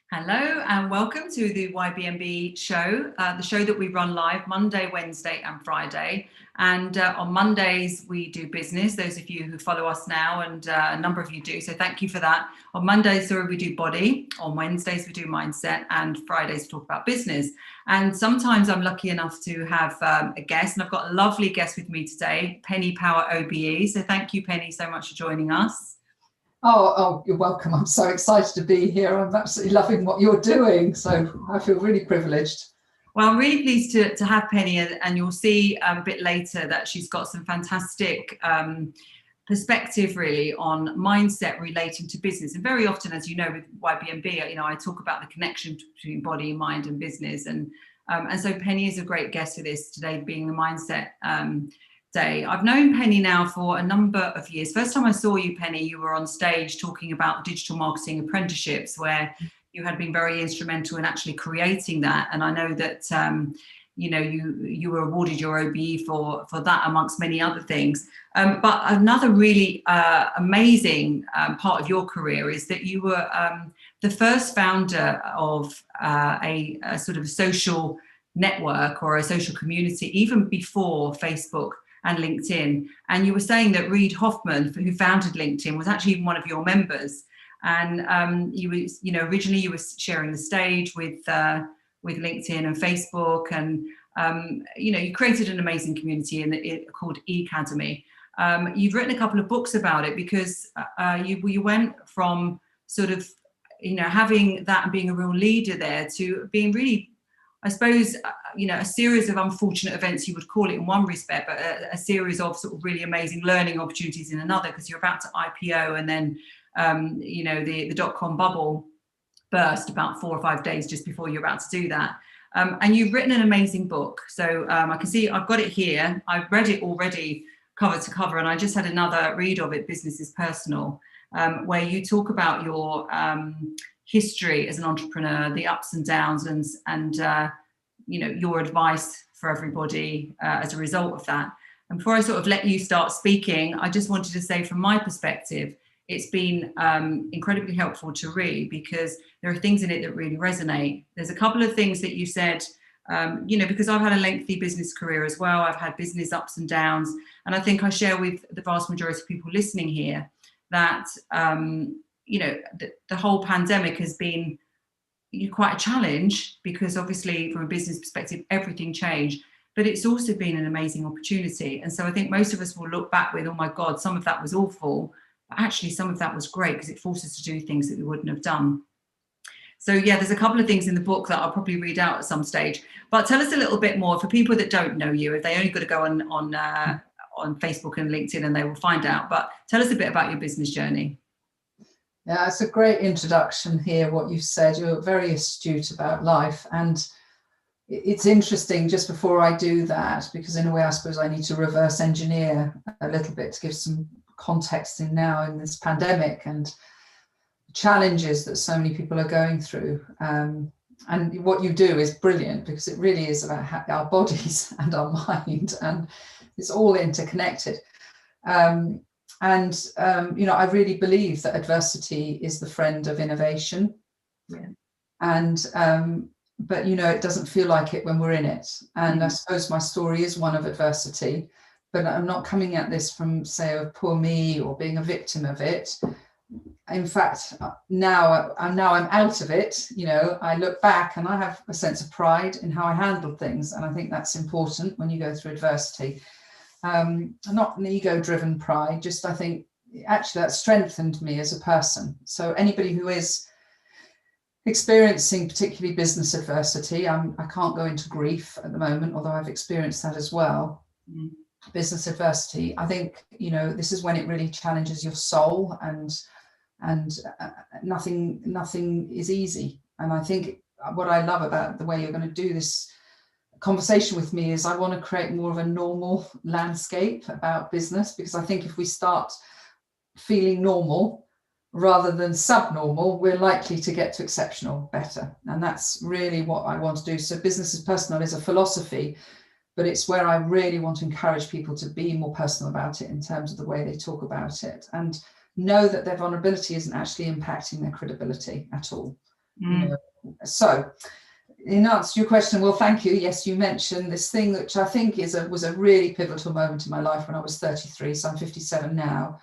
Hello and welcome to the YBMB Show, the show that we run live Monday, Wednesday and Friday. And on Mondays, we do business. Those of you who follow us now, and a number of you do, so thank you for that. On Mondays, we do body. On Wednesdays, we do mindset. And Fridays, we talk about business. And sometimes I'm lucky enough to have a guest. And I've got a lovely guest with me today, Penny Power OBE. So thank you, Penny, so much for joining us. Oh, you're welcome. I'm so excited to be here. I'm absolutely loving what you're doing. So I feel really privileged. Well, I'm really pleased to have Penny, and you'll see a bit later that she's got some fantastic perspective really on mindset relating to business. And very often, as you know, with YBMB, I talk about the connection between body, mind and business. And so Penny is a great guest for this today, being the mindset day. I've known Penny now for a number of years. First time I saw you, Penny, you were on stage talking about digital marketing apprenticeships, where you had been very instrumental in actually creating that. And I know that you were awarded your OBE for that, amongst many other things. But another really amazing part of your career is that you were the first founder of a sort of social network or a social community, even before Facebook and LinkedIn. And you were saying that Reid Hoffman, who founded LinkedIn, was actually even one of your members. And originally you were sharing the stage with LinkedIn and Facebook, and you created an amazing community called E-Academy. You've written a couple of books about it, because you went from sort of having that and being a real leader there to being really, I suppose, a series of unfortunate events, you would call it in one respect, but a series of sort of really amazing learning opportunities in another, because you're about to IPO, and then the dot-com bubble burst about 4 or 5 days just before you're about to do that. And you've written an amazing book. So I can see I've got it here. I've read it already cover to cover, and I just had another read of it, Business is Personal, where you talk about your history as an entrepreneur, the ups and downs, and your advice for everybody as a result of that. And before I sort of let you start speaking, I just wanted to say, from my perspective, it's been incredibly helpful to read, because there are things in it that really resonate. There's a couple of things that you said, because I've had a lengthy business career as well. I've had business ups and downs. And I think I share with the vast majority of people listening here that, the whole pandemic has been quite a challenge, because obviously from a business perspective, everything changed. But it's also been an amazing opportunity. And so I think most of us will look back with, oh my God, some of that was awful. But actually, some of that was great, because it forced us to do things that we wouldn't have done. So yeah, there's a couple of things in the book that I'll probably read out at some stage. But tell us a little bit more, for people that don't know you, if they only got to go on Facebook and LinkedIn, and they will find out. But tell us a bit about your business journey. Yeah, it's a great introduction here, what you've said. You're very astute about life. And it's interesting, just before I do that, because in a way, I suppose I need to reverse engineer a little bit to give some context in now in this pandemic and challenges that so many people are going through. And what you do is brilliant, because it really is about our bodies and our mind, and it's all interconnected. I really believe that adversity is the friend of innovation. Yeah. And but it doesn't feel like it when we're in it. And I suppose my story is one of adversity, but I'm not coming at this from, say, a poor me or being a victim of it. In fact, now I'm out of it. I look back and I have a sense of pride in how I handled things, and I think that's important when you go through adversity. Not an ego-driven pride, just I think actually that strengthened me as a person. So anybody who is experiencing particularly business adversity, I can't go into grief at the moment, although I've experienced that as well. Business adversity, I think, this is when it really challenges your soul, and nothing is easy. And I think what I love about the way you're going to do this conversation with me is I want to create more of a normal landscape about business, because I think if we start feeling normal rather than subnormal, we're likely to get to exceptional better. And that's really what I want to do. So Business is Personal is a philosophy, but it's where I really want to encourage people to be more personal about it in terms of the way they talk about it, and know that their vulnerability isn't actually impacting their credibility at all. you know. So in answer to your question, well, thank you. Yes, you mentioned this thing, which I think was a really pivotal moment in my life when I was 33, so I'm 57 now,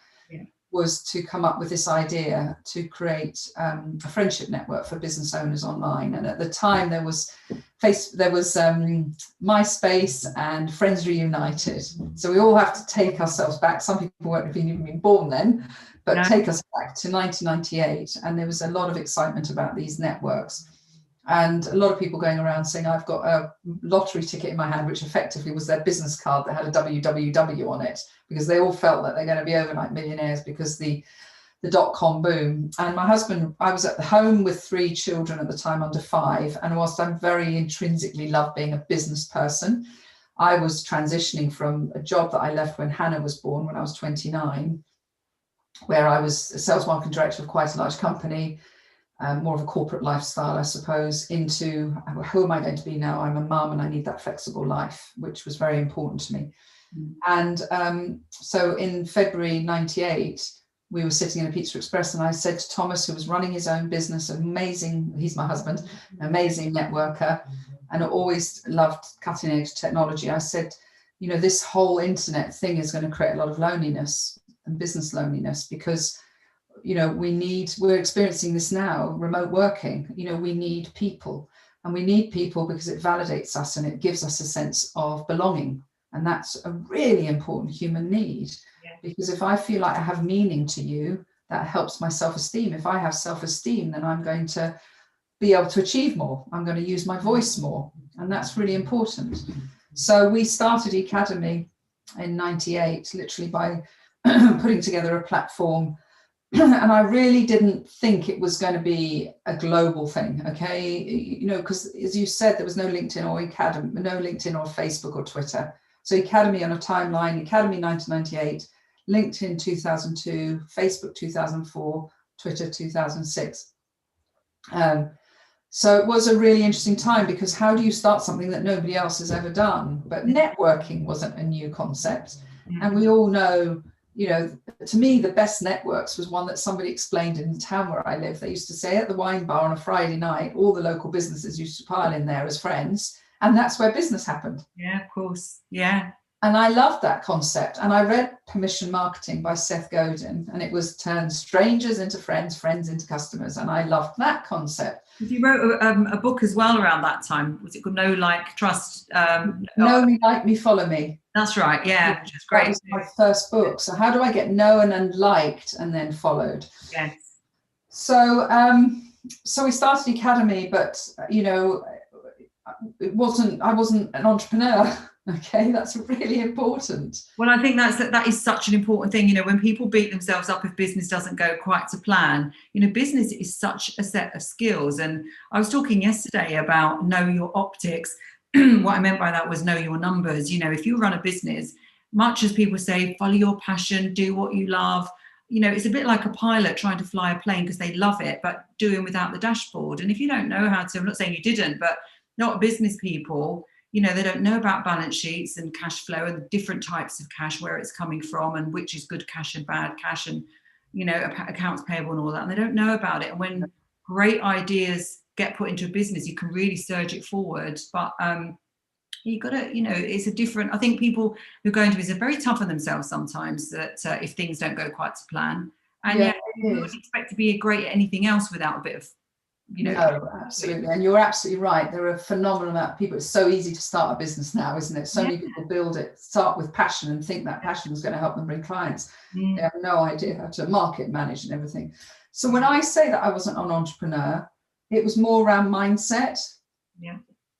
was to come up with this idea to create a friendship network for business owners online. And at the time there was MySpace and Friends Reunited. So we all have to take ourselves back. Some people won't have even been born then, but take us back to 1998. And there was a lot of excitement about these networks. And a lot of people going around saying, I've got a lottery ticket in my hand, which effectively was their business card that had a www on it, because they all felt that they're going to be overnight millionaires because the dot-com boom. And my husband, I was at the home with 3 children at the time, under 5. And whilst I'm very intrinsically love being a business person, I was transitioning from a job that I left when Hannah was born, when I was 29, where I was a sales marketing director of quite a large company, more of a corporate lifestyle, I suppose, into who am I going to be now? I'm a mum and I need that flexible life, which was very important to me. And so in February 98, we were sitting in a Pizza Express, and I said to Thomas, who was running his own business, amazing, he's my husband, amazing networker, and always loved cutting edge technology. I said, you know, this whole internet thing is going to create a lot of loneliness and business loneliness, because you know, we're experiencing this now, remote working, you know, we need people, and we need people because it validates us and it gives us a sense of belonging. And that's a really important human need, because if I feel like I have meaning to you, that helps my self-esteem. If I have self-esteem, then I'm going to be able to achieve more. I'm going to use my voice more. And that's really important. So we started Academy in 98, literally by putting together a platform. And I really didn't think it was going to be a global thing, okay? You know, because as you said, there was no LinkedIn or Academy, no LinkedIn or Facebook or Twitter. So Academy on a timeline, Academy 1998, LinkedIn 2002, Facebook 2004, Twitter 2006. So it was a really interesting time, because how do you start something that nobody else has ever done? But networking wasn't a new concept. And we all know, you know, to me, the best networks was one that somebody explained in the town where I live. They used to say at the wine bar on a Friday night, all the local businesses used to pile in there as friends. And that's where business happened. Yeah, of course. Yeah. And I loved that concept. And I read Permission Marketing by Seth Godin, and it was turn strangers into friends, friends into customers. And I loved that concept. You wrote a book as well around that time. Was it called Know, Like, Trust? Know Me, Like Me, Follow Me. That's right. Yeah, which is great. That was my first book. So how do I get known and liked and then followed? Yes. So so we started Academy, but you know, I wasn't an entrepreneur. Okay, that's really important. Well, I think that is such an important thing. You know, when people beat themselves up if business doesn't go quite to plan, you know, business is such a set of skills. And I was talking yesterday about know your optics. What I meant by that was know your numbers. You know, if you run a business, much as people say, follow your passion, do what you love, you know, it's a bit like a pilot trying to fly a plane because they love it, but doing without the dashboard. And if you don't know how to, I'm not saying you didn't, but not business people, you know, they don't know about balance sheets and cash flow and different types of cash, where it's coming from and which is good cash and bad cash and, you know, accounts payable and all that. And they don't know about it. And when great ideas get put into a business, you can really surge it forward. But you got to, you know, it's a different, I think people who go into business are very tough on themselves sometimes, that if things don't go quite to plan. And yeah, you wouldn't expect to be great at anything else without a bit of, you know. No, absolutely. And you're absolutely right. There are a phenomenal amount of people. It's so easy to start a business now, isn't it? So many people build it, start with passion and think that passion is going to help them bring clients. They have no idea how to market, manage and everything. So when I say that I wasn't an entrepreneur, it was more around mindset. Yeah.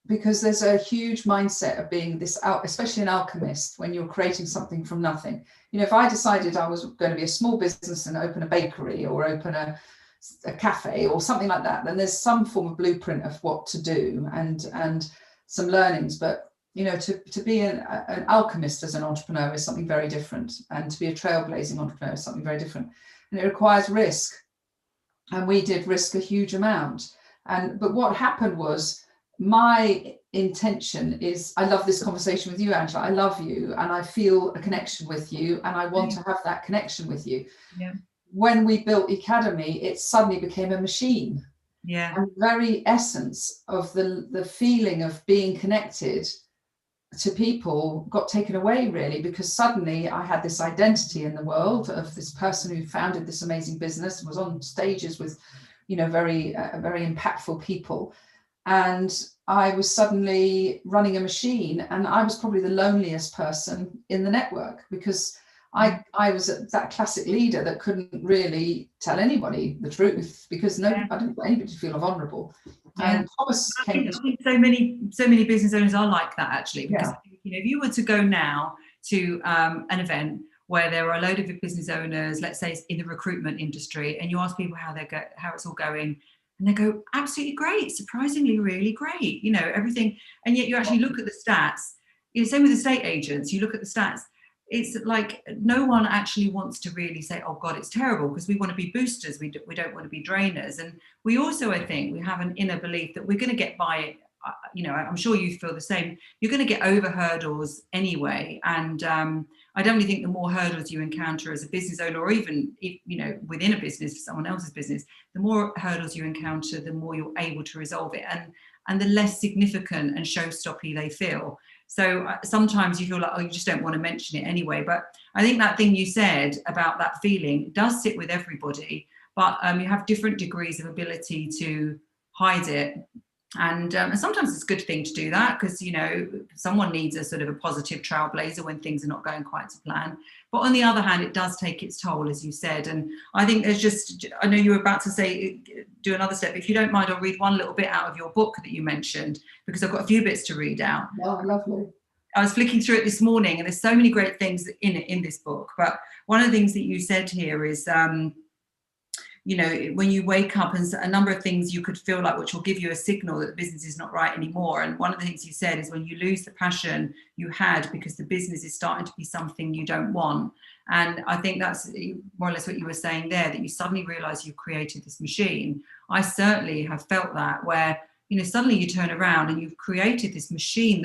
Because there's a huge mindset of being this, especially an alchemist, when you're creating something from nothing. You know, if I decided I was going to be a small business and open a bakery or open a cafe or something like that, then there's some form of blueprint of what to do and some learnings. But you know, to be an alchemist as an entrepreneur is something very different, and to be a trailblazing entrepreneur is something very different, and it requires risk. And we did risk a huge amount. But what happened was, my intention is, I love this conversation with you, Angela. I love you and I feel a connection with you, and I want to have that connection with you. Yeah. When we built Academy, it suddenly became a machine. Yeah. And the very essence of the feeling of being connected to people got taken away, really, because suddenly I had this identity in the world of this person who founded this amazing business and was on stages with, very impactful people. And I was suddenly running a machine, and I was probably the loneliest person in the network, because I was that classic leader that couldn't really tell anybody the truth, because I didn't want anybody to feel vulnerable. Yeah. And Thomas I think so many business owners are like that, actually, because if you were to go now to an event where there are a load of business owners, let's say in the recruitment industry, and you ask people how it's all going, and they go, absolutely great, surprisingly really great, everything. And yet you actually look at the stats, same with estate agents, you look at the stats, it's like no one actually wants to really say, oh God, it's terrible, because we want to be boosters, we don't want to be drainers. And we also, I think, we have an inner belief that we're going to get by, I'm sure you feel the same, you're going to get over hurdles anyway. And I don't really think the more hurdles you encounter as a business owner, or even within a business, someone else's business, the more hurdles you encounter, the more you're able to resolve it, and the less significant and showstoppy they feel. So sometimes you feel like, oh, you just don't want to mention it anyway. But I think that thing you said about that feeling does sit with everybody, but you have different degrees of ability to hide it. And sometimes it's a good thing to do that, because, someone needs a sort of a positive trailblazer when things are not going quite to plan. But on the other hand, it does take its toll, as you said. And I think I know you were about to say, do another step. If you don't mind, I'll read one little bit out of your book that you mentioned, because I've got a few bits to read out. Oh, lovely. I was flicking through it this morning, and there's so many great things in this book. But one of the things that you said here is, when you wake up, and a number of things you could feel like, which will give you a signal that the business is not right anymore. And one of the things you said is when you lose the passion you had because the business is starting to be something you don't want. And I think that's more or less what you were saying there, that you suddenly realize you've created this machine. I certainly have felt that, where, suddenly you turn around and you've created this machine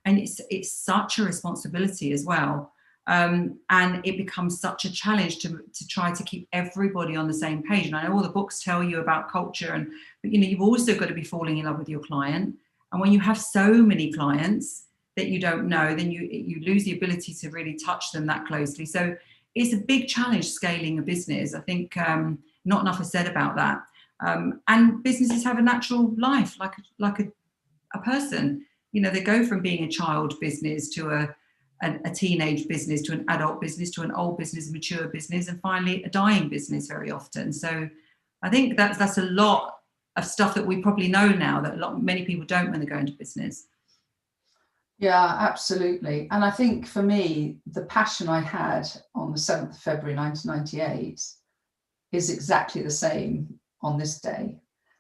and it's such a responsibility as well. And it becomes such a challenge to try to keep everybody on the same page. And I know all the books tell you about culture, but you've also got to be falling in love with your client. And when you have so many clients that you don't know, then you lose the ability to really touch them that closely. So it's a big challenge scaling a business. I think not enough is said about that. And businesses have a natural life, like a person. They go from being a child business to a teenage business, to an adult business, to an old business, a mature business, and finally a dying business very often. So I think that's a lot of stuff that we probably know now that many people don't when they go into business. Yeah, absolutely. And I think for me, the passion I had on the 7th of February 1998 is exactly the same on this day.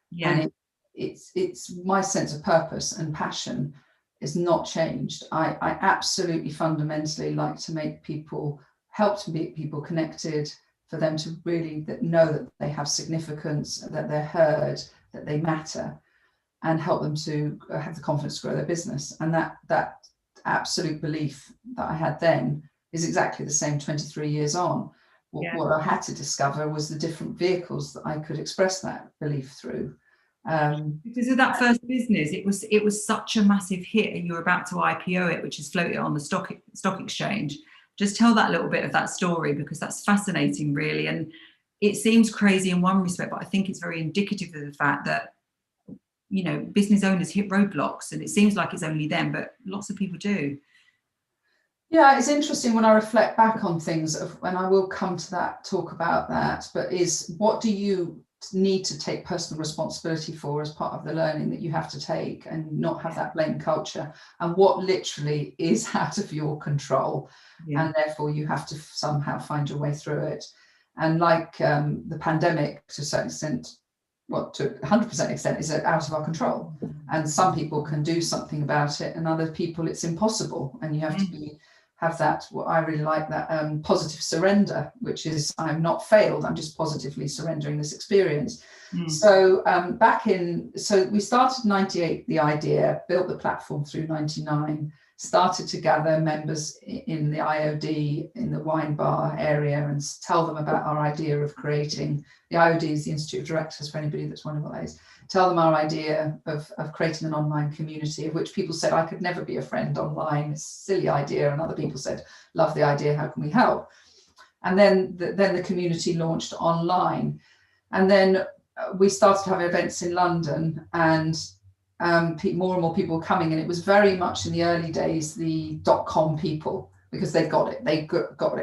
Yeah. And it's my sense of purpose and passion is not changed. I absolutely fundamentally like to help to make people connected, for them to really know that they have significance, that they're heard, that they matter, and help them to have the confidence to grow their business. And that absolute belief that I had then is exactly the same 23 years on. What I had to discover was the different vehicles that I could express that belief through. Because of that first business, it was such a massive hit, and you were about to IPO it, which is floated on the stock exchange. Just tell that little bit of that story, because that's fascinating, really. And it seems crazy in one respect, but I think it's very indicative of the fact that, business owners hit roadblocks, and it seems like it's only them, but lots of people do. Yeah, it's interesting when I reflect back on things, and I will come to that, talk about that, but is what do you need to take personal responsibility for as part of the learning that you have to take, and not have that blame culture, and what literally is out of your control, and therefore you have to somehow find your way through it. And like the pandemic, to a certain extent, to 100% extent, is out of our control, and some people can do something about it, and other people it's impossible, and you have to have that, what I really like, that positive surrender, which is, I'm not failed, I'm just positively surrendering this experience. So so we started in 98, the idea, built the platform through 99, started to gather members in the IOD, in the wine bar area, and tell them about our idea of creating, the IOD is the Institute of Directors, for anybody that's wondering what that is, tell them our idea of creating an online community, of which people said, I could never be a friend online, it's a silly idea, and other people said, love the idea, how can we help? And then the community launched online. And then we started having events in London, and more and more people were coming, and it was very much in the early days the .com people, because they got it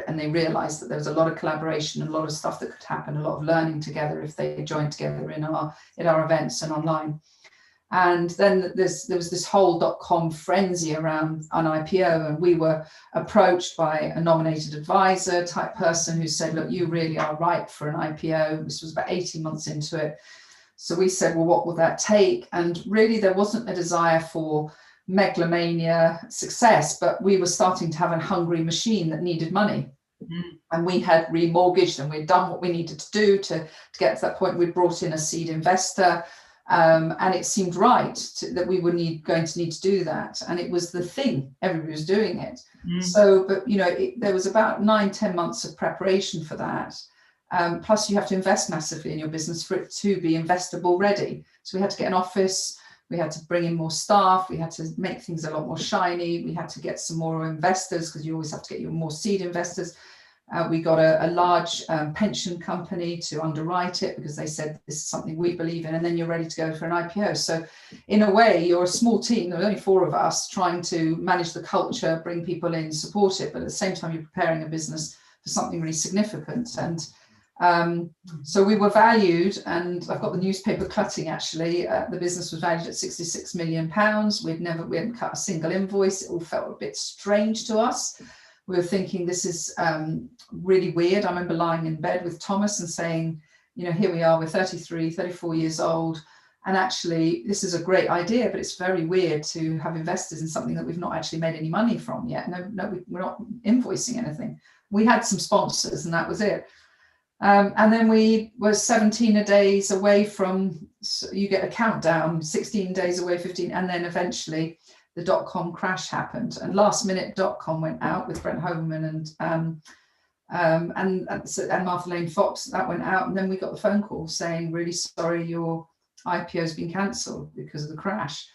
and they realized that there was a lot of collaboration, a lot of stuff that could happen, a lot of learning together if they joined together in our events and online. And then there was this whole .com frenzy around an IPO, and we were approached by a nominated advisor type person who said, look, you really are ripe for an IPO. This was about 18 months into it. So we said, well, what will that take? And really there wasn't a desire for megalomania success, but we were starting to have a hungry machine that needed money. And we had remortgaged, and we'd done what we needed to do to get to that point. We'd brought in a seed investor, and it seemed right that we were going to need to do that. And it was the thing, everybody was doing it. So, but there was about 9-10 months of preparation for that. Plus you have to invest massively in your business for it to be investable ready. So we had to get an office, we had to bring in more staff, we had to make things a lot more shiny, we had to get some more investors, because you always have to get your more seed investors. We got a large pension company to underwrite it, because they said this is something we believe in, and then you're ready to go for an IPO. So in a way, you're a small team, there were only 4 of us, trying to manage the culture, bring people in, support it, but at the same time you're preparing a business for something really significant. And so we were valued, and I've got the newspaper cutting actually, the business was valued at £66 million. We hadn't cut a single invoice. It all felt a bit strange to us. We were thinking, this is really weird. I remember lying in bed with Thomas and saying, here we are, we're 33, 34 years old, and actually this is a great idea, but it's very weird to have investors in something that we've not actually made any money from yet. No, we're not invoicing anything. We had some sponsors, and that was it. And then we were 17 days away from, you get a countdown, 16 days away, 15, and then eventually the .com crash happened, and last minute .com went out with Brent Homan and Martha Lane Fox. That went out, and then we got the phone call saying, really sorry, your IPO has been cancelled because of the crash.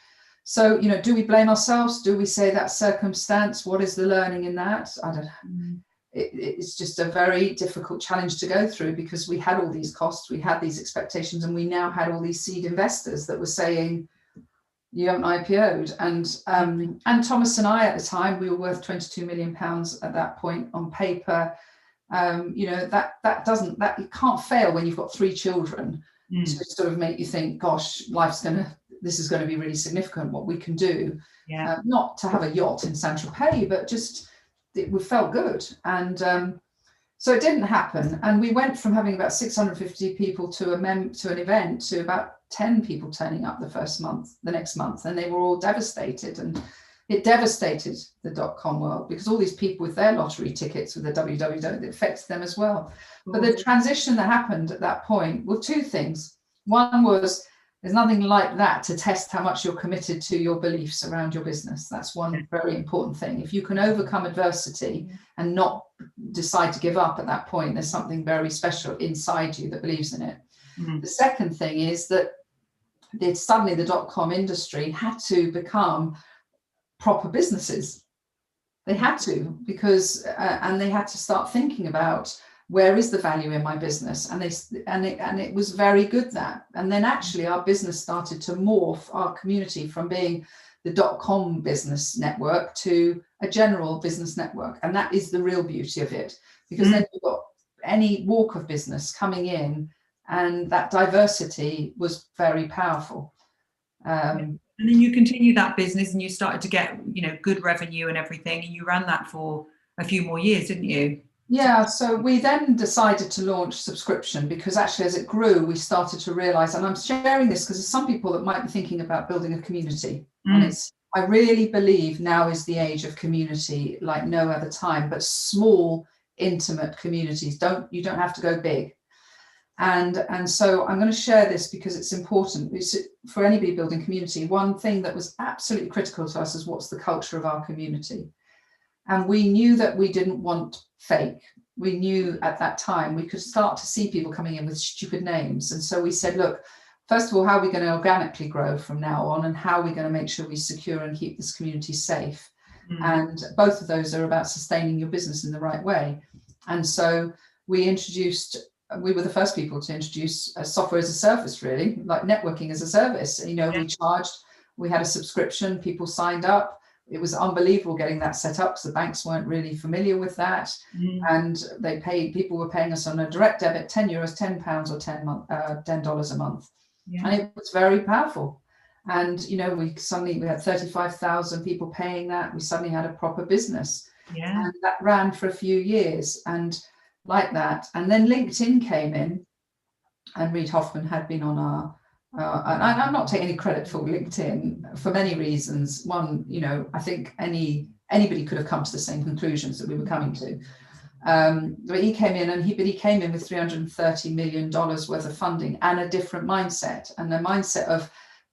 So, do we blame ourselves? Do we say that's circumstance? What is the learning in that? I don't know. It's just a very difficult challenge to go through, because we had all these costs, we had these expectations, and we now had all these seed investors that were saying, you haven't IPO'd. And Thomas and I at the time, we were worth £22 million at that point on paper. That you can't fail when you've got 3 children to sort of make you think, gosh, this is going to be really significant, what we can do. Not to have a yacht in Saint-Tropez, but just it felt good. And so it didn't happen, and we went from having about 650 people to an event to about 10 people turning up the next month, and they were all devastated, and it devastated the .com world, because all these people with their lottery tickets with the www, it affected them as well. But the transition that happened at that point were 2 things. One was, there's nothing like that to test how much you're committed to your beliefs around your business. That's one very important thing. If you can overcome adversity and not decide to give up at that point, there's something very special inside you that believes in it. The second thing is that suddenly the .com industry had to become proper businesses. They had to, because and they had to start thinking about, where is the value in my business? And it was very good that. And then actually our business started to morph, our community, from being the .com business network to a general business network. And that is the real beauty of it, because then you've got any walk of business coming in, and that diversity was very powerful. And then you continued that business, and you started to get, good revenue and everything, and you ran that for a few more years, didn't you? Yeah, so we then decided to launch subscription, because actually as it grew, we started to realize, and I'm sharing this because there's some people that might be thinking about building a community. And I really believe now is the age of community like no other time, but small, intimate communities. You don't have to go big. And so I'm going to share this because it's important. For anybody building community, one thing that was absolutely critical to us is what's the culture of our community. And we knew that we didn't want fake. We knew at that time we could start to see people coming in with stupid names. And so we said, look, first of all, how are we going to organically grow from now on? And how are we going to make sure we secure and keep this community safe? And both of those are about sustaining your business in the right way. And so we were the first people to introduce a software as a service, really, like networking as a service. You know, we had a subscription, people signed up. It was unbelievable getting that set up because the banks weren't really familiar with that. And people were paying us on a direct debit, €10, £10 or $10 a month. And it was very powerful. And, you know, we had 35,000 people paying that. We suddenly had a proper business. And that ran for a few years and like that. And then LinkedIn came in, and Reid Hoffman had been on our, and I'm not taking any credit for LinkedIn for many reasons. One, you know, I think anybody could have come to the same conclusions that we were coming to. But he came in, and he came in with $330 million worth of funding and a different mindset, and a mindset of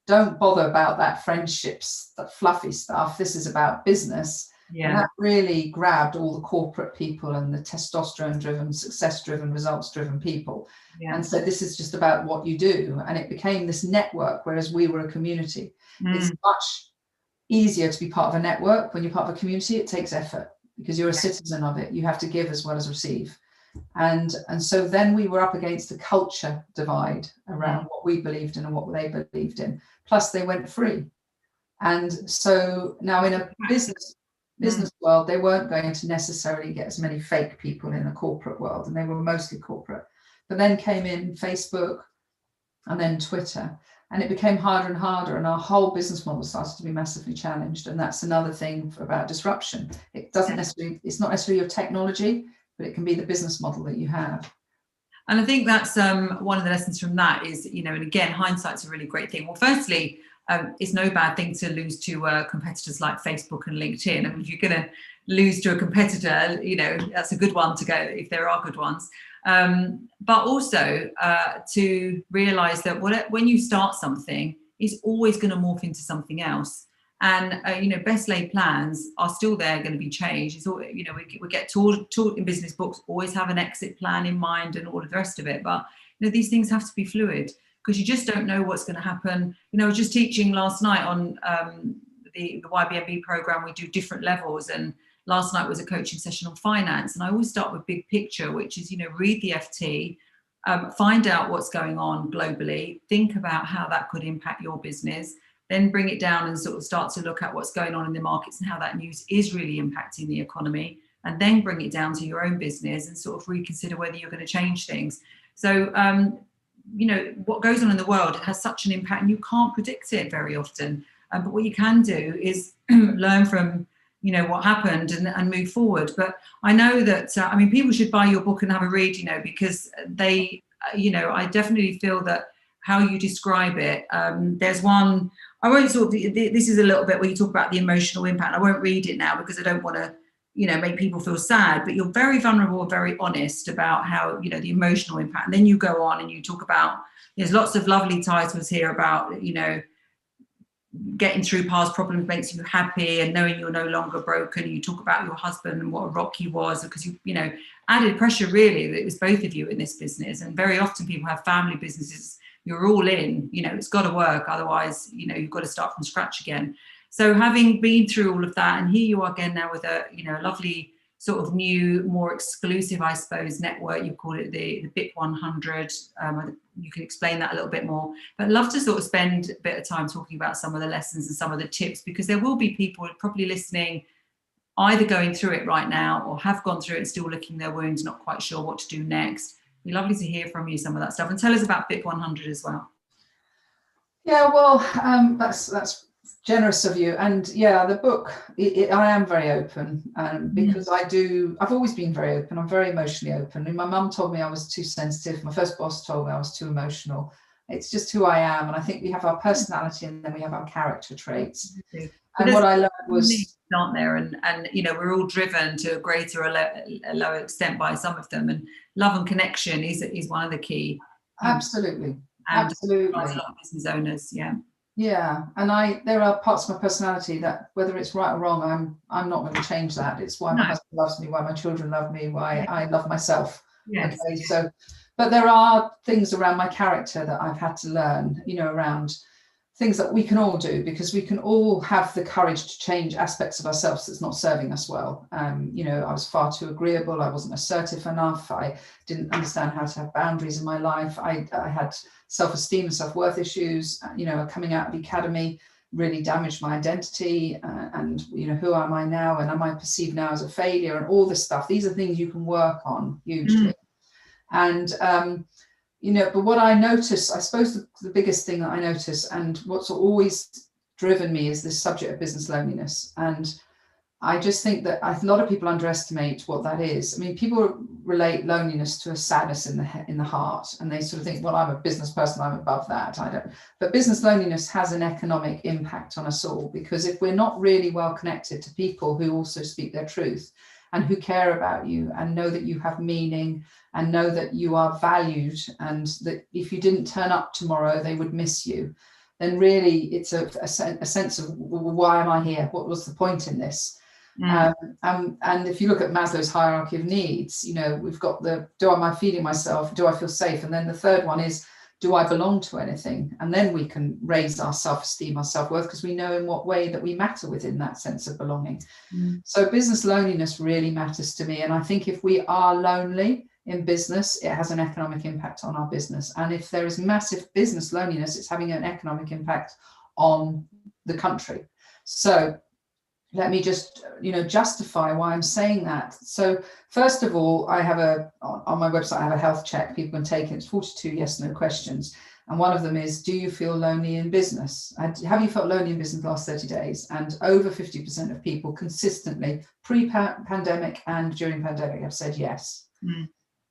don't bother about that friendships, that fluffy stuff. This is about business. And that really grabbed all the corporate people and the testosterone-driven, success-driven, results-driven people. And so this is just about what you do. And it became this network, whereas we were a community. It's much easier to be part of a network. When you're part of a community, it takes effort because you're a citizen of it. You have to give as well as receive. And so then we were up against a culture divide around what we believed in and what they believed in. Plus they went free. And so now in a business world, they weren't going to necessarily get as many fake people in the corporate world, and they were mostly corporate. But then came in Facebook and then Twitter, and it became harder and harder, and our whole business model started to be massively challenged. And that's another thing about disruption. It's not necessarily your technology, but it can be the business model that you have. And I think that's one of the lessons from that is, you know, and again, hindsight's a really great thing. Well, firstly, it's no bad thing to lose to competitors like Facebook and LinkedIn. I mean, if you're going to lose to a competitor, you know, that's a good one to go if there are good ones. But also to realize that when you start something, it's always going to morph into something else. And, you know, best laid plans are still there, going to be changed. It's all, you know, we get taught in business books, always have an exit plan in mind and all of the rest of it. But, you know, these things have to be fluid because you just don't know what's going to happen. You know, I was just teaching last night on the YBMB program. We do different levels. And last night was a coaching session on finance. And I always start with big picture, which is, you know, read the FT, find out what's going on globally, think about how that could impact your business, then bring it down and sort of start to look at what's going on in the markets and how that news is really impacting the economy, and then bring it down to your own business and sort of reconsider whether you're going to change things. So, you know, what goes on in the world has such an impact and you can't predict it very often. But what you can do is learn from, you know, what happened and move forward. But I know that, I mean, people should buy your book and have a read, you know, because they, you know, I definitely feel that how you describe it, there's one, I won't sort of, this is a little bit where you talk about the emotional impact. I won't read it now because I don't want to, you know, make people feel sad, but you're very vulnerable, very honest about how, you know, the emotional impact. And then you go on and you talk about, there's lots of lovely titles here about, you know, getting through past problems makes you happy and knowing you're no longer broken. You talk about your husband and what a rock he was because you know, added pressure really, that it was both of you in this business. And very often people have family businesses, you're all in, you know, it's got to work. Otherwise, you know, you've got to start from scratch again. So having been through all of that, and here you are again now with a, you know, lovely sort of new, more exclusive, I suppose, network. You call it the BIP 100. You can explain that a little bit more. But I'd love to sort of spend a bit of time talking about some of the lessons and some of the tips, because there will be people probably listening, either going through it right now or have gone through it and still licking their wounds, not quite sure what to do next. It'd be lovely to hear from you some of that stuff, and tell us about BIP 100 as well. Yeah, well, that's generous of you. And yeah, the book, I am very open, because I've always been very open. I'm very emotionally open. And my mum told me I was too sensitive. My first boss told me I was too emotional. It's just who I am. And I think we have our personality and then we have our character traits. And what I learned was, aren't there? And you know, we're all driven to a greater or a lower extent by some of them. And love and connection is one of the key. Absolutely. And Absolutely. a lot of business owners, Yeah, and there are parts of my personality that, whether it's right or wrong, I'm not going to change that. It's why my husband loves me, why my children love me, why I love myself. Yes. Okay, so, but there are things around my character that I've had to learn, around things that we can all do, because we can all have the courage to change aspects of ourselves that's not serving us well. I was far too agreeable. I wasn't assertive enough. I didn't understand how to have boundaries in my life. I had self-esteem and self-worth issues. Coming out of the academy really damaged my identity, and who am I now, and am I perceived now as a failure, and all this stuff. These are things you can work on hugely. And but what I notice, I suppose the biggest thing that I notice, and what's always driven me, is this subject of business loneliness. And I just think that a lot of people underestimate what that is. I mean, people relate loneliness to a sadness in the heart, and they sort of think, well, I'm a business person, I'm above that. I don't. But business loneliness has an economic impact on us all, because if we're not really well connected to people who also speak their truth and who care about you and know that you have meaning and know that you are valued, and that if you didn't turn up tomorrow, they would miss you, then really it's a sense of, well, why am I here? What was the point in this? And if you look at Maslow's hierarchy of needs, we've got am I feeding myself? Do I feel safe? And then the third one is, do I belong to anything? And then we can raise our self-esteem, our self-worth, because we know in what way that we matter within that sense of belonging. So business loneliness really matters to me. And I think if we are lonely in business, it has an economic impact on our business. And if there is massive business loneliness, it's having an economic impact on the country. So let me just, justify why I'm saying that. So first of all, I have on my website, I have a health check people can take. It's 42 yes, no questions. And one of them is, do you feel lonely in business? Have you felt lonely in business the last 30 days? And over 50% of people consistently, pre-pandemic and during pandemic, have said yes.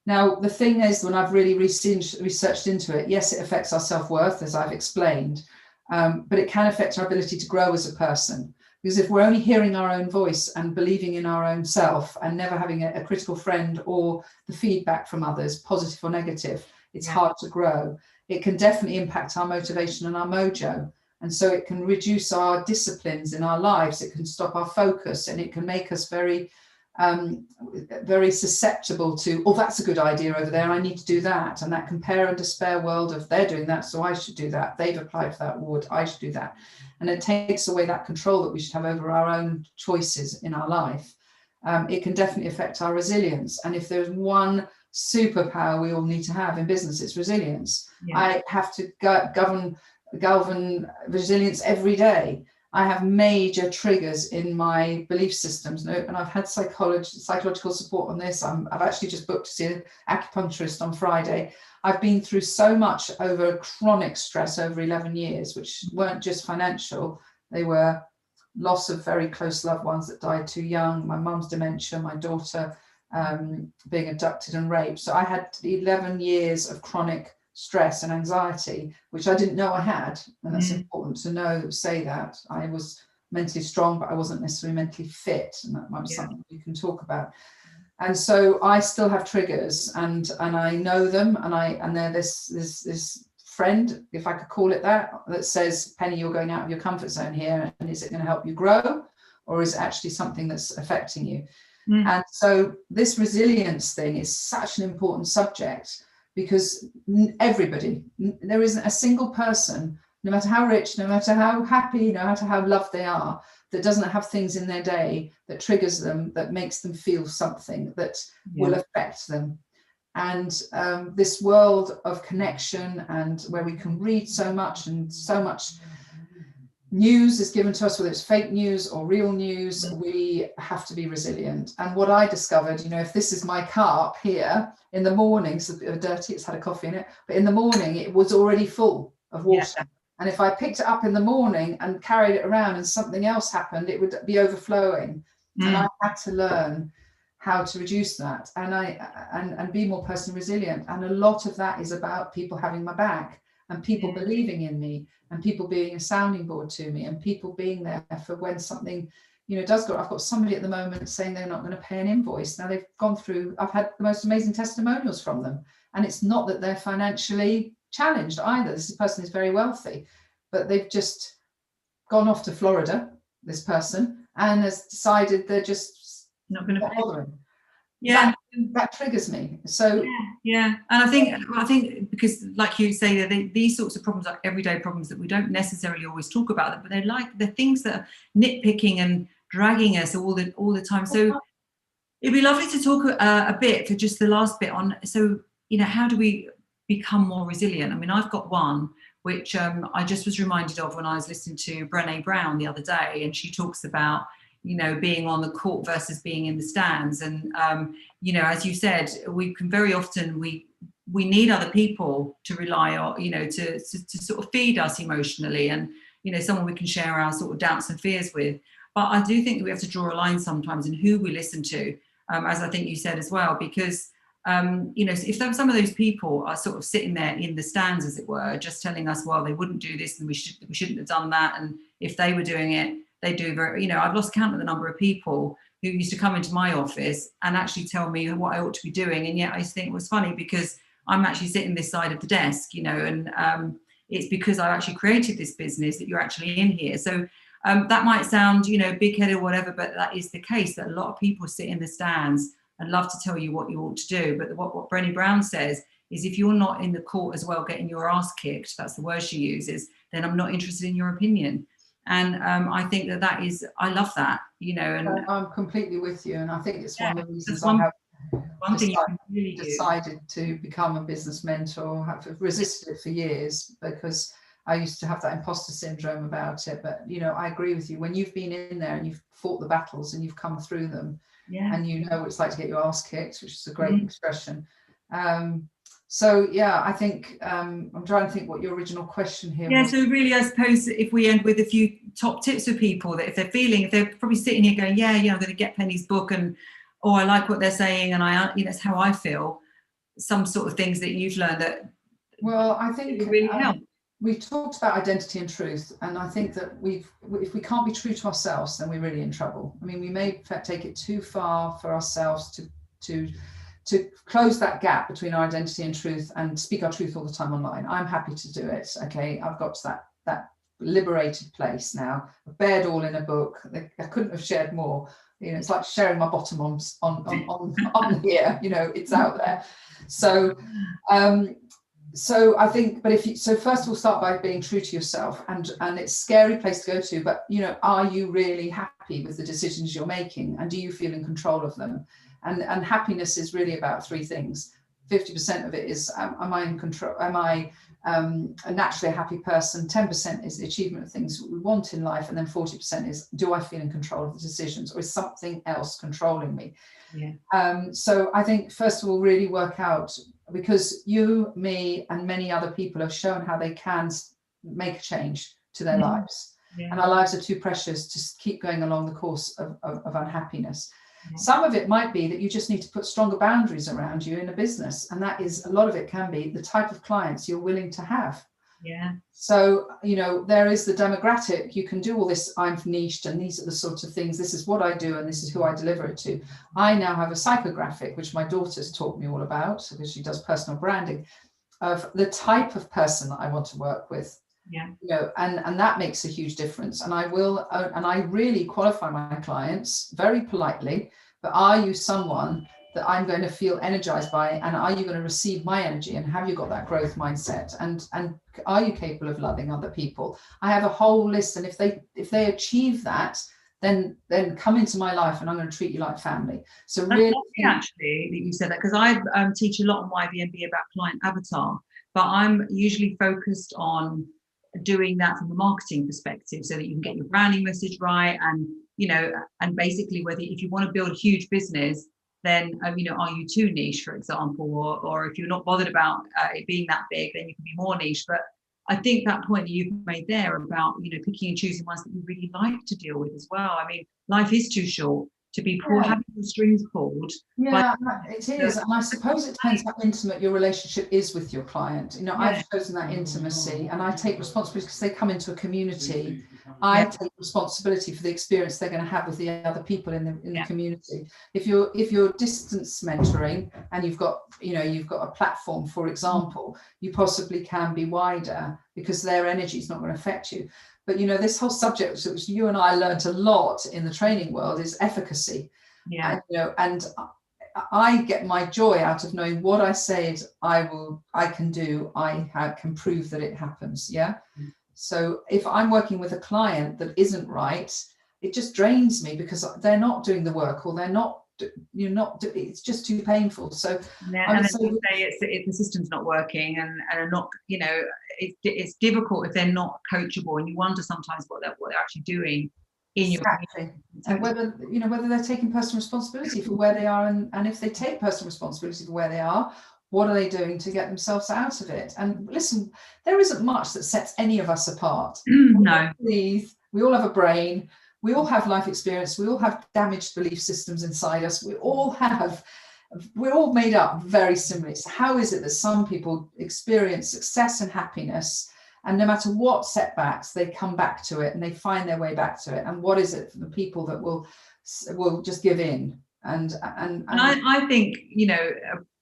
Now, the thing is, when I've really researched into it, yes, it affects our self-worth, as I've explained, but it can affect our ability to grow as a person. Because if we're only hearing our own voice and believing in our own self and never having a critical friend or the feedback from others, positive or negative, it's hard to grow. It can definitely impact our motivation and our mojo. And so it can reduce our disciplines in our lives. It can stop our focus, and it can make us very susceptible to, oh, that's a good idea over there, I need to do that. And that compare and despair world of, they're doing that, so I should do that. They've applied for that award, I should do that. And it takes away that control that we should have over our own choices in our life. It can definitely affect our resilience. And if there's one superpower we all need to have in business, it's resilience. I have to govern resilience every day. I have major triggers in my belief systems, and I've had psychological support on this. I've actually just booked to see an acupuncturist on Friday. I've been through so much over chronic stress over 11 years, which weren't just financial. They were loss of very close loved ones that died too young, my mum's dementia, my daughter being abducted and raped. So I had 11 years of chronic stress and anxiety, which I didn't know I had. And that's important to say that. I was mentally strong, but I wasn't necessarily mentally fit. And that might be something we can talk about. And so I still have triggers, and I know them, and they're this friend, if I could call it that says, Penny, you're going out of your comfort zone here, and is it going to help you grow, or is it actually something that's affecting you? And so this resilience thing is such an important subject, because everybody, there isn't a single person, no matter how rich, no matter how happy, no matter how loved they are, that doesn't have things in their day that triggers them, that makes them feel something that will affect them. And this world of connection, and where we can read so much, and so much news is given to us, whether it's fake news or real news, we have to be resilient. And what I discovered, if this is my cup here in the morning, it's a bit dirty, it's had a coffee in it, but in the morning it was already full of water. And if I picked it up in the morning and carried it around and something else happened, it would be overflowing. And I had to learn how to reduce that, and be more personally resilient. And a lot of that is about people having my back, and people believing in me, and people being a sounding board to me, and people being there for when something, you know, does go. I've got somebody at the moment saying they're not going to pay an invoice. Now they've gone through, I've had the most amazing testimonials from them. And it's not that they're financially challenged either. This person is very wealthy, but they've just gone off to Florida, this person, and has decided they're just not going to pay. Bothering. Yeah, that triggers me. So yeah, and I think because, like you say, these sorts of problems are everyday problems that we don't necessarily always talk about, but they're like the things that are nitpicking and dragging us all the time. So it'd be lovely to talk a bit for just the last bit on. So, you know, how do we become more resilient? I mean, I've got one which I just was reminded of when I was listening to Brené Brown the other day, and she talks about, you know, being on the court versus being in the stands. And, you know, as you said, we can very often, we need other people to rely on, you know, to sort of feed us emotionally, and, you know, someone we can share our sort of doubts and fears with. But I do think that we have to draw a line sometimes in who we listen to, as I think you said as well, because, you know, if some of those people are sort of sitting there in the stands, as it were, just telling us, well, they wouldn't do this and we shouldn't have done that, and if they were doing it, they do very, you know, I've lost count of the number of people who used to come into my office and actually tell me what I ought to be doing. And yet I think it was funny because I'm actually sitting this side of the desk, you know, and it's because I actually created this business that you're actually in here. So that might sound, you know, big-headed or whatever, but that is the case, that a lot of people sit in the stands and love to tell you what you ought to do. But what Brené Brown says is, if you're not in the court as well getting your ass kicked, that's the word she uses, then I'm not interested in your opinion. And I think that is, I love that, you know. And I'm completely with you. And I think it's one of the reasons one I have thing you can really decided to become a business mentor. I've resisted it for years because I used to have that imposter syndrome about it. But, you know, I agree with you. When you've been in there and you've fought the battles and you've come through them, and you know what it's like to get your ass kicked, which is a great expression. So, yeah, I think I'm trying to think what your original question here was. So really, I suppose if we end with a few top tips for people, that if they're probably sitting here going, I'm going to get Penny's book, and, oh, I like what they're saying, and you know, it's how I feel. Some sort of things that you've learned that. Well, I think really help. We've talked about identity and truth, and I think that if we can't be true to ourselves, then we're really in trouble. I mean, we may in fact take it too far for ourselves to close that gap between our identity and truth and speak our truth all the time online. I'm happy to do it. Okay, I've got to that liberated place now. I've bared all in a book. I couldn't have shared more. You know, it's like sharing my bottom on here. You know, it's out there. So. So I think, but so first of all, start by being true to yourself, and it's a scary place to go to, but, you know, are you really happy with the decisions you're making, and do you feel in control of them? And happiness is really about three things. 50% of it is, am I in control? Am I a naturally happy person? 10% is the achievement of things we want in life, and then 40% is, do I feel in control of the decisions, or is something else controlling me? So I think first of all, really work out, because you, me, and many other people have shown how they can make a change to their lives. And our lives are too precious to keep going along the course of unhappiness. Some of it might be that you just need to put stronger boundaries around you in a business. And that is, a lot of it can be the type of clients you're willing to have. So, you know, there is the demographic. You can do all this, I'm niched, and these are the sorts of things, this is what I do, and this is who I deliver it to. I now have a psychographic, which my daughter's taught me all about, because she does personal branding, of the type of person that I want to work with. You know, and that makes a huge difference. And I really qualify my clients very politely, but are you someone that I'm going to feel energized by, and are you going to receive my energy, and have you got that growth mindset, and are you capable of loving other people? I have a whole list, and if they achieve that, then come into my life, and I'm going to treat you like family. So that's really, actually, that you said that, because I teach a lot on YBMB about client avatar, but I'm usually focused on doing that from a marketing perspective, so that you can get your branding message right, and, you know, and basically, whether if you want to build a huge business, then, you know, are you too niche, for example, or if you're not bothered about it being that big, then you can be more niche. But I think that point that you've made there about, you know, picking and choosing ones that you really like to deal with as well. I mean, life is too short to be having the strings pulled. It is. And I suppose it depends how intimate your relationship is with your client. You know, I've chosen that intimacy, and I take responsibility because they come into a community, I take responsibility for the experience they're going to have with the other people in the community. If you're distance mentoring and you've got a platform, for example, you possibly can be wider because their energy is not going to affect you. But this whole subject, which you and I learned a lot in the training world, is efficacy. And I get my joy out of knowing what I said I can do. I can prove that it happens. So if I'm working with a client that isn't right, it just drains me because they're not doing the work, or it's just too painful. So and if the system's not working and are not, it's difficult if they're not coachable, and you wonder sometimes what they're actually doing in your community. And whether they're taking personal responsibility for where they are, and if they take personal responsibility for where they are, what are they doing to get themselves out of it? And listen, there isn't much that sets any of us apart. No. We all have a brain. We all have life experience. We all have damaged belief systems inside us. We're all made up very similarly. So how is it that some people experience success and happiness, and no matter what setbacks, they come back to it and they find their way back to it? And what is it for the people that will just give in? And I think,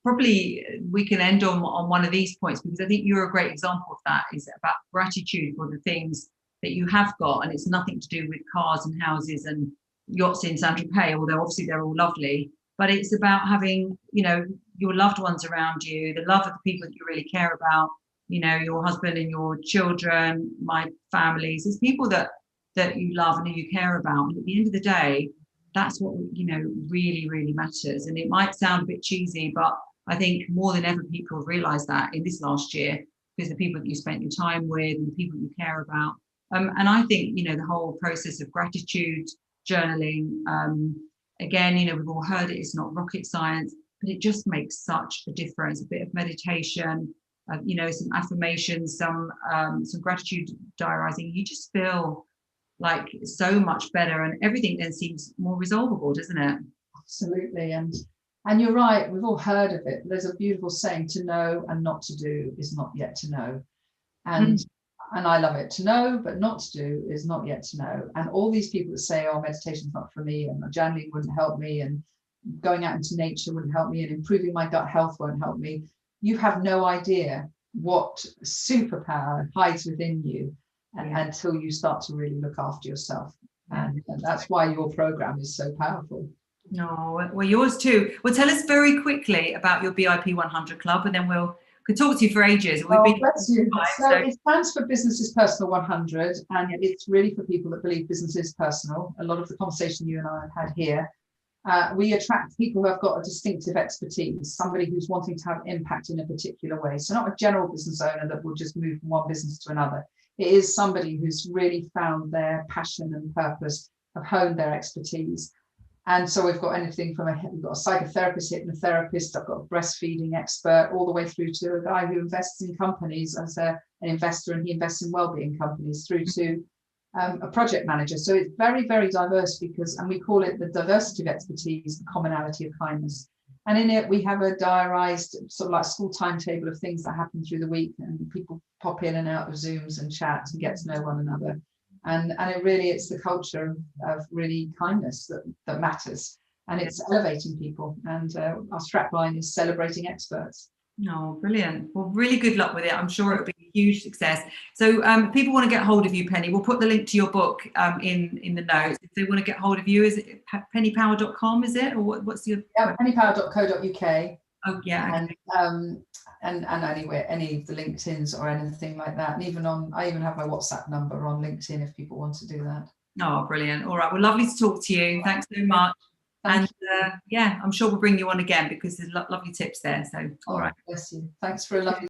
probably we can end on one of these points, because I think you're a great example of that, is about gratitude for the things that you have got. And it's nothing to do with cars and houses and yachts in Saint-Tropez, although obviously they're all lovely, but it's about having, your loved ones around you, the love of the people that you really care about, your husband and your children, my families. It's people that you love and who you care about. And at the end of the day, that's what, really, really matters. And it might sound a bit cheesy, but I think more than ever, people have realized that in this last year, because the people that you spent your time with and the people you care about. And I think, the whole process of gratitude, journaling, again, we've all heard it, it's not rocket science, but it just makes such a difference. A bit of meditation, some affirmations, some gratitude diarizing. You just feel like so much better, and everything then seems more resolvable, doesn't it? Absolutely. And you're right, we've all heard of it. There's a beautiful saying, to know and not to do is not yet to know. And I love it. To know but not to do is not yet to know. And all these people that say, oh, meditation's not for me, and journaling wouldn't help me, and going out into nature wouldn't help me, and improving my gut health won't help me, you have no idea what superpower hides within you until you start to really look after yourself. And that's why your program is so powerful. No, well, yours too. Well, tell us very quickly about your BIP 100 Club, and then could talk to you for ages. Bless you. So it stands for Business is Personal 100, and it's really for people that believe business is personal. A lot of the conversation you and I have had here, we attract people who have got a distinctive expertise, somebody who's wanting to have impact in a particular way. So not a general business owner that will just move from one business to another. It is somebody who's really found their passion and purpose, have honed their expertise. And so we've got anything from we've got a psychotherapist, hypnotherapist, I've got a breastfeeding expert, all the way through to a guy who invests in companies as an investor, and he invests in wellbeing companies, through to a project manager. So it's very, very diverse, and we call it the diversity of expertise, the commonality of kindness. And in it, we have a diarised sort of like school timetable of things that happen through the week, and people pop in and out of Zooms and chats and get to know one another. And it's the culture of really kindness that matters, and it's elevating people. And our strapline is celebrating experts. Oh, brilliant. Well, really good luck with it. I'm sure it'll be a huge success. So if people want to get hold of you, Penny, we'll put the link to your book in the notes. If they want to get hold of you, is it pennypower.com, is it? Or what's your... Yeah, pennypower.co.uk. Oh, yeah. And anywhere, any of the LinkedIn's or anything like that. And I even have my WhatsApp number on LinkedIn if people want to do that. Oh, brilliant. All right. Well, lovely to talk to you. Thanks so much. And I'm sure we'll bring you on again, because there's lovely tips there. So, all right. Bless you. Thanks for a lovely